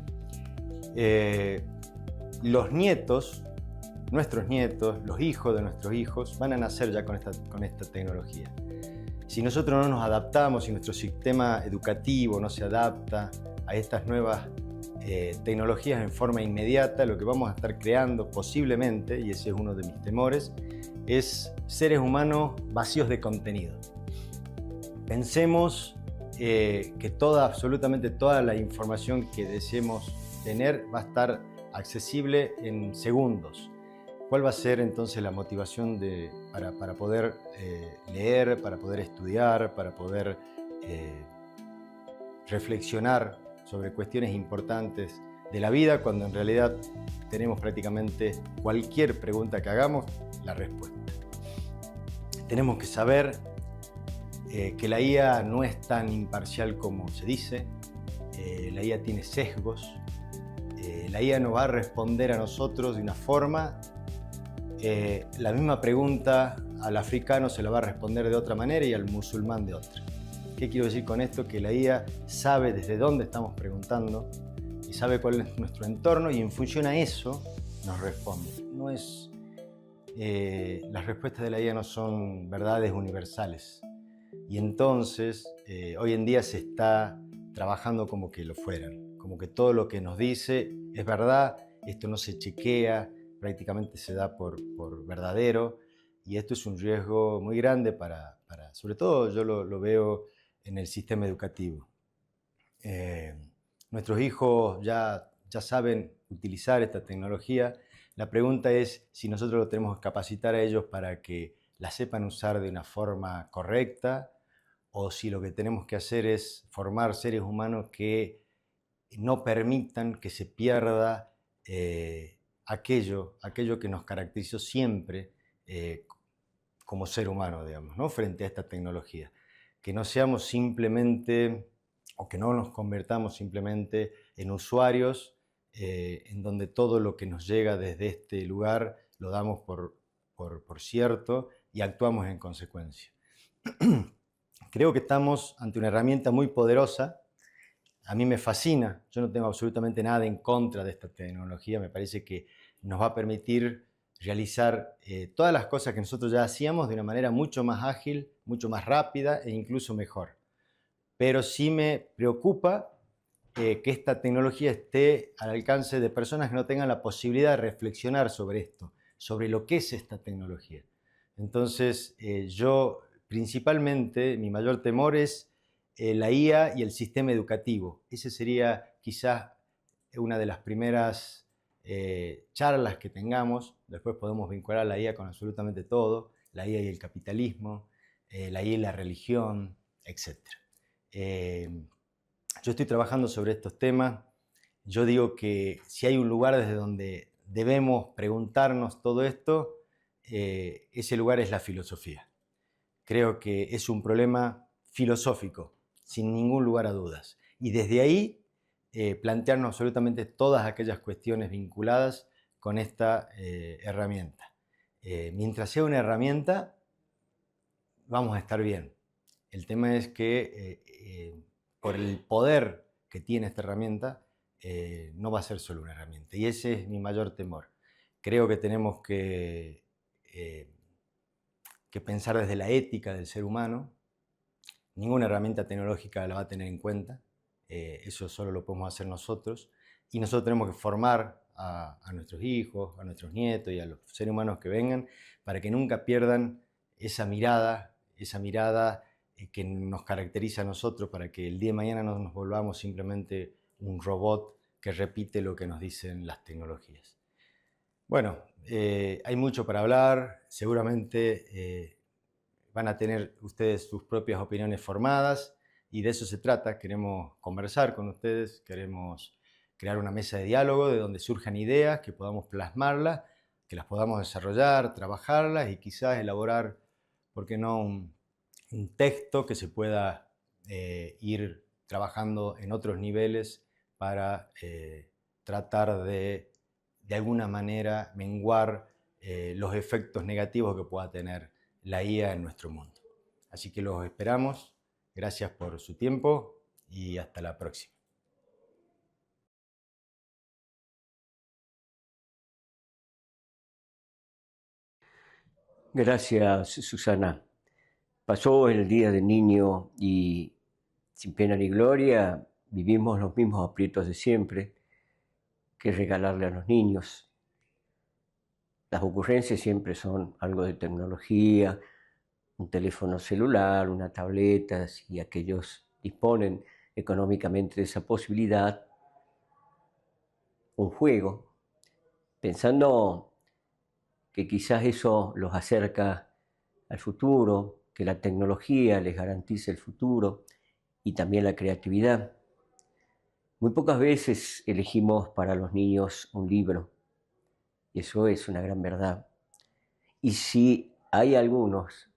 Los nietos, nuestros nietos, los hijos de nuestros hijos, van a nacer ya con esta tecnología. Si nosotros no nos adaptamos, si nuestro sistema educativo no se adapta a estas nuevas tecnologías en forma inmediata, lo que vamos a estar creando posiblemente, y ese es uno de mis temores, es seres humanos vacíos de contenido. Pensemos que absolutamente toda la información que deseemos tener va a estar accesible en segundos. ¿Cuál va a ser entonces la motivación para poder leer, para poder estudiar, para poder reflexionar sobre cuestiones importantes de la vida, cuando en realidad tenemos prácticamente cualquier pregunta que hagamos, la respuesta? Tenemos que saber que la IA no es tan imparcial como se dice. La IA tiene sesgos. La IA no va a responder a nosotros de una forma. La misma pregunta al africano se la va a responder de otra manera y al musulmán de otra. ¿Qué quiero decir con esto? Que la IA sabe desde dónde estamos preguntando y sabe cuál es nuestro entorno y en función a eso nos responde. Las respuestas de la IA no son verdades universales y entonces hoy en día se está trabajando como que lo fueran, como que todo lo que nos dice es verdad, esto no se chequea, prácticamente se da por verdadero, y esto es un riesgo muy grande sobre todo yo lo veo en el sistema educativo. Nuestros hijos ya saben utilizar esta tecnología. La pregunta es si nosotros lo tenemos que capacitar a ellos para que la sepan usar de una forma correcta, o si lo que tenemos que hacer es formar seres humanos que no permitan que se pierda aquello que nos caracterizó siempre como ser humano, digamos, ¿no? Frente a esta tecnología. Que no seamos simplemente, o que no nos convertamos simplemente en usuarios en donde todo lo que nos llega desde este lugar lo damos por cierto y actuamos en consecuencia. Creo que estamos ante una herramienta muy poderosa. A mí me fascina, yo no tengo absolutamente nada en contra de esta tecnología, me parece que nos va a permitir realizar todas las cosas que nosotros ya hacíamos de una manera mucho más ágil, mucho más rápida e incluso mejor. Pero sí me preocupa que esta tecnología esté al alcance de personas que no tengan la posibilidad de reflexionar sobre esto, sobre lo que es esta tecnología. Entonces, yo principalmente, mi mayor temor es la IA y el sistema educativo. Esa sería quizás una de las primeras charlas que tengamos. Después podemos vincular la IA con absolutamente todo, la IA y el capitalismo, la IA y la religión, etc. Yo estoy trabajando sobre estos temas. Yo digo que si hay un lugar desde donde debemos preguntarnos todo esto, ese lugar es la filosofía. Creo que es un problema filosófico, sin ningún lugar a dudas. Y desde ahí plantearnos absolutamente todas aquellas cuestiones vinculadas con esta herramienta. Mientras sea una herramienta, vamos a estar bien. El tema es que por el poder que tiene esta herramienta, no va a ser solo una herramienta. Y ese es mi mayor temor. Creo que tenemos que pensar desde la ética del ser humano. Ninguna herramienta tecnológica la va a tener en cuenta. Eso solo lo podemos hacer nosotros. Y nosotros tenemos que formar a nuestros hijos, a nuestros nietos y a los seres humanos que vengan para que nunca pierdan esa mirada que nos caracteriza a nosotros, para que el día de mañana no nos volvamos simplemente un robot que repite lo que nos dicen las tecnologías. Bueno, hay mucho para hablar, seguramente van a tener ustedes sus propias opiniones formadas y de eso se trata. Queremos conversar con ustedes, queremos crear una mesa de diálogo de donde surjan ideas, que podamos plasmarlas, que las podamos desarrollar, trabajarlas y quizás elaborar, ¿por qué no?, un texto que se pueda ir trabajando en otros niveles para tratar de alguna manera menguar los efectos negativos que pueda tener la IA en nuestro mundo. Así que los esperamos. Gracias por su tiempo y hasta la próxima. Gracias, Susana. Pasó el Día del Niño y sin pena ni gloria vivimos los mismos aprietos de siempre, que regalarle a los niños. Las ocurrencias siempre son algo de tecnología, un teléfono celular, una tableta, si aquellos disponen económicamente de esa posibilidad, un juego, pensando que quizás eso los acerca al futuro, que la tecnología les garantiza el futuro y también la creatividad. Muy pocas veces elegimos para los niños un libro, y eso es una gran verdad. Y si hay algunos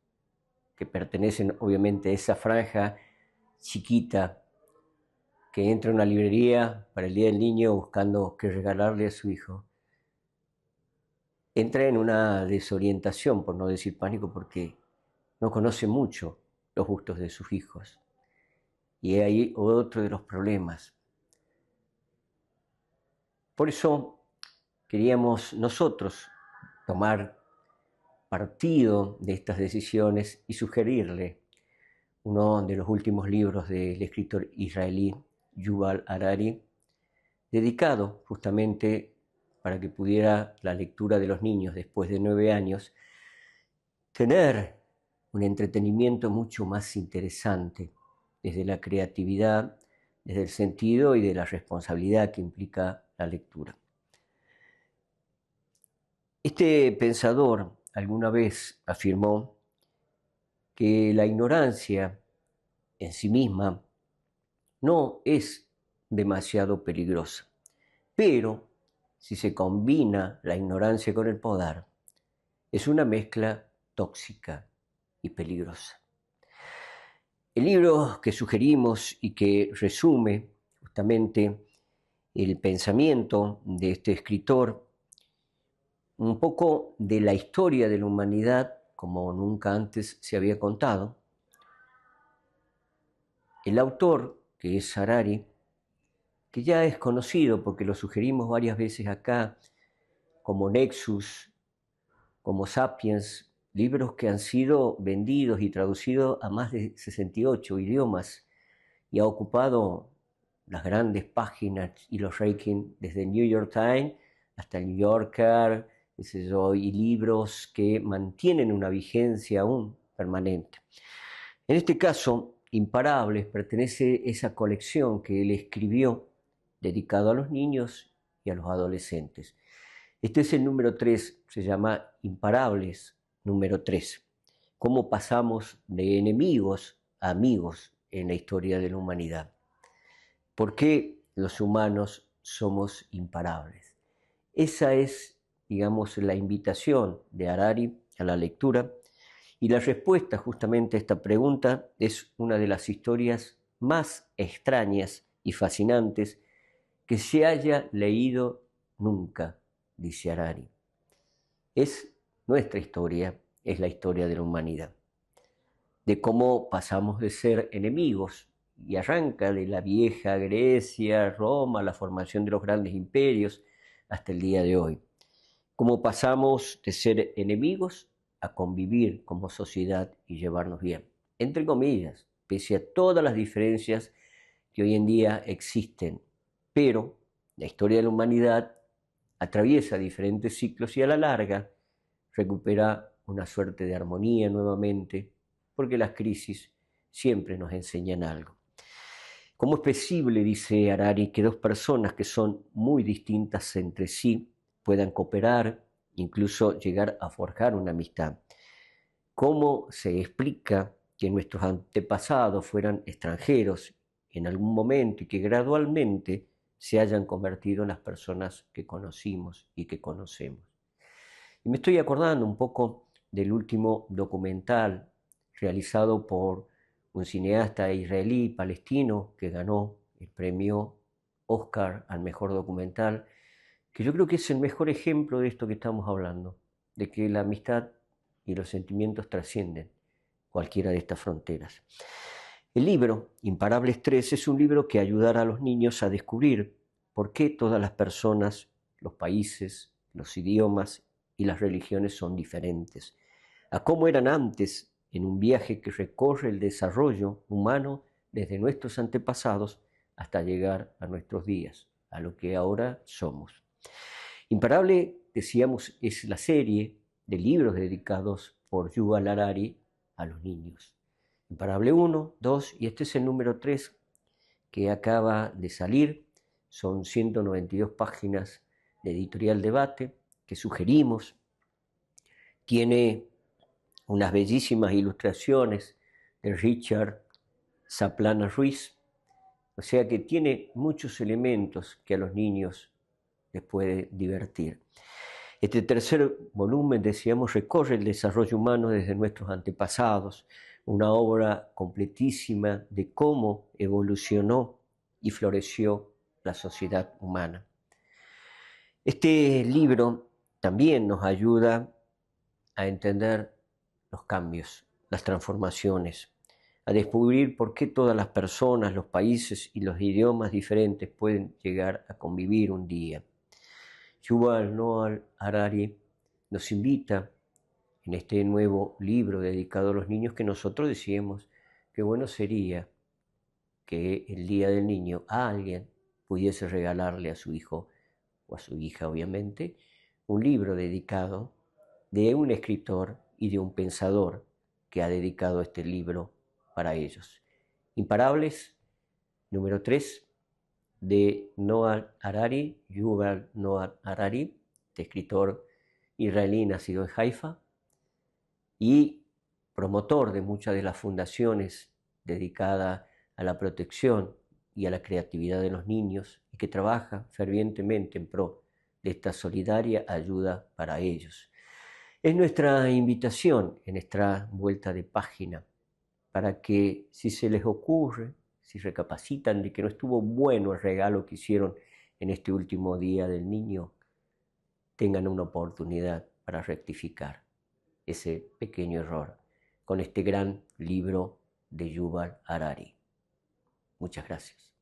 que pertenecen obviamente a esa franja chiquita que entra a una librería para el Día del Niño buscando qué regalarle a su hijo, entra en una desorientación, por no decir pánico, porque no conoce mucho los gustos de sus hijos. Y ahí otro de los problemas. Por eso queríamos nosotros tomar partido de estas decisiones y sugerirle uno de los últimos libros del escritor israelí Yuval Harari, dedicado justamente para que pudiera la lectura de los niños después de 9 años tener un entretenimiento mucho más interesante desde la creatividad, desde el sentido y de la responsabilidad que implica la lectura. Este pensador alguna vez afirmó que la ignorancia en sí misma no es demasiado peligrosa, pero si se combina la ignorancia con el poder, es una mezcla tóxica y peligrosa. El libro que sugerimos y que resume justamente el pensamiento de este escritor, un poco de la historia de la humanidad como nunca antes se había contado. El autor, que es Harari, que ya es conocido porque lo sugerimos varias veces acá, como Nexus, como Sapiens, libros que han sido vendidos y traducidos a más de 68 idiomas y ha ocupado las grandes páginas y los rankings desde el New York Times hasta el New Yorker, y libros que mantienen una vigencia aún permanente. En este caso, Imparables pertenece a esa colección que él escribió dedicado a los niños y a los adolescentes. Este es el número 3, se llama Imparables número 3. Cómo pasamos de enemigos a amigos en la historia de la humanidad. ¿Por qué los humanos somos imparables? Esa es, digamos, la invitación de Harari a la lectura, y la respuesta justamente a esta pregunta es una de las historias más extrañas y fascinantes que se haya leído nunca, dice Harari. Es nuestra historia, es la historia de la humanidad, de cómo pasamos de ser enemigos, y arranca de la vieja Grecia, Roma, la formación de los grandes imperios, hasta el día de hoy. Cómo pasamos de ser enemigos a convivir como sociedad y llevarnos bien, entre comillas, pese a todas las diferencias que hoy en día existen. Pero la historia de la humanidad atraviesa diferentes ciclos y a la larga recupera una suerte de armonía nuevamente, porque las crisis siempre nos enseñan algo. ¿Cómo es posible, dice Harari, que dos personas que son muy distintas entre sí puedan cooperar, incluso llegar a forjar una amistad? ¿Cómo se explica que nuestros antepasados fueran extranjeros en algún momento y que gradualmente se hayan convertido en las personas que conocimos y que conocemos? Y me estoy acordando un poco del último documental realizado por un cineasta israelí palestino que ganó el premio Oscar al mejor documental, que yo creo que es el mejor ejemplo de esto que estamos hablando, de que la amistad y los sentimientos trascienden cualquiera de estas fronteras. El libro, Imparables 3, es un libro que ayudará a los niños a descubrir por qué todas las personas, los países, los idiomas y las religiones son diferentes, a cómo eran antes en un viaje que recorre el desarrollo humano desde nuestros antepasados hasta llegar a nuestros días, a lo que ahora somos. Imparable, decíamos, es la serie de libros dedicados por Yuval Harari a los niños. Imparable 1, 2 y este es el número 3 que acaba de salir. Son 192 páginas de editorial Debate que sugerimos. Tiene unas bellísimas ilustraciones de Richard Zaplana Ruiz, o sea que tiene muchos elementos que a los niños les puede divertir. Este tercer volumen, decíamos, recorre el desarrollo humano desde nuestros antepasados, una obra completísima de cómo evolucionó y floreció la sociedad humana. Este libro también nos ayuda a entender los cambios, las transformaciones, a descubrir por qué todas las personas, los países y los idiomas diferentes pueden llegar a convivir un día. Yuval Noah Harari nos invita en este nuevo libro dedicado a los niños que nosotros decíamos qué bueno sería que el Día del Niño a alguien pudiese regalarle a su hijo o a su hija, obviamente, un libro dedicado de un escritor y de un pensador que ha dedicado este libro para ellos. Imparables, número 3, de Noah Harari, Yuval Noah Harari, este escritor israelí nacido en Haifa y promotor de muchas de las fundaciones dedicadas a la protección y a la creatividad de los niños y que trabaja fervientemente en pro de esta solidaria ayuda para ellos. Es nuestra invitación en esta vuelta de página para que si se les ocurre, si recapacitan de que no estuvo bueno el regalo que hicieron en este último día del niño, tengan una oportunidad para rectificar ese pequeño error con este gran libro de Yuval Harari. Muchas gracias.